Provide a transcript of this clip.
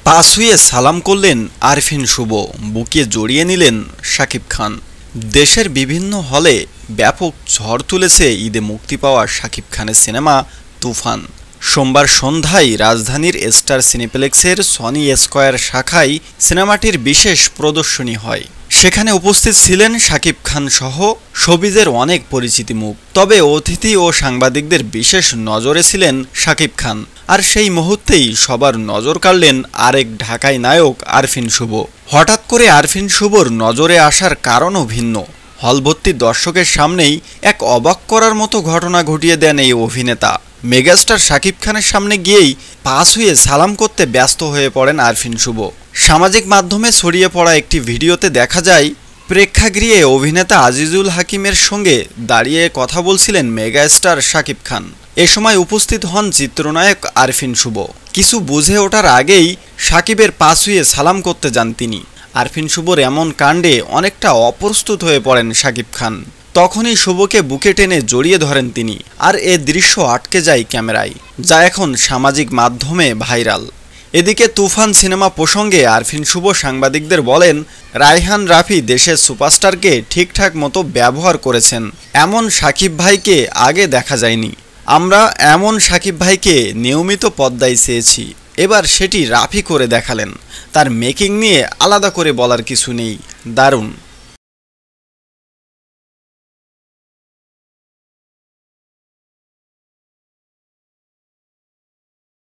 পা ছুঁয়ে সালাম করলেন আরফিন শুভ, বুকে জড়িয়ে নিলেন শাকিব খান। দেশের বিভিন্ন হলে ব্যাপক ঝড় তুলেছে ঈদে মুক্তি পাওয়া শাকিব খানের সিনেমা তুফান। সোমবার সন্ধ্যায় রাজধানীর স্টার সিনেপ্লেক্সের সনি স্কয়ার শাখায় সিনেমাটির বিশেষ প্রদর্শনী হয়। সেখানে উপস্থিত ছিলেন শাকিব খান সহ শোবিজের অনেক পরিচিত মুখ। তবে অতিথি ও সাংবাদিকদের বিশেষ নজরে ছিলেন শাকিব খান। আর সেই মুহূর্তেই সবার নজর কাড়লেন আরেক ঢাকাই নায়ক আরফিন শুভ। হঠাৎ করে আরফিন শুভর নজরে আসার কারণও ভিন্ন। হলভর্তি দর্শকের সামনেই এক অবাক করার মতো ঘটনা ঘটিয়ে দেন এই অভিনেতা। মেগাস্টার শাকিব খানের সামনে গিয়েই পা ছুঁয়ে সালাম করতে ব্যস্ত হয়ে পড়েন আরফিন শুভ। সামাজিক মাধ্যমে ছড়িয়ে পড়া একটি ভিডিওতে দেখা যায়, প্রেক্ষাগৃহে অভিনেতা আজিজুল হাকিমের সঙ্গে দাঁড়িয়ে কথা বলছিলেন মেগাস্টার শাকিব খান। এ সময় উপস্থিত হন চিত্রনায়ক আরফিন শুভ। কিছু বুঝে ওঠার আগেই শাকিবের পা ছুঁয়ে সালাম করতে যান তিনি। আরফিন শুভর এমন কাণ্ডে অনেকটা অপ্রস্তুত হয়ে পড়েন শাকিব খান। তখনই শুভকে বুকে টেনে জড়িয়ে ধরেন তিনি। আর এ দৃশ্য আটকে যায় ক্যামেরায়, যা এখন সামাজিক মাধ্যমে ভাইরাল। এদিকে তুফান সিনেমা প্রসঙ্গে আরফিন শুভ সাংবাদিকদের বলেন, রায়হান রাফি দেশের সুপারস্টারকে ঠিকঠাক মতো ব্যবহার করেছেন। এমন শাকিব ভাইকে আগে দেখা যায়নি। আমরা এমন শাকিব ভাইকে নিয়মিত পর্দায় চেয়েছি, এবার সেটি রাফি করে দেখালেন। তার মেকিং নিয়ে আলাদা করে বলার কিছু নেই, দারুণ।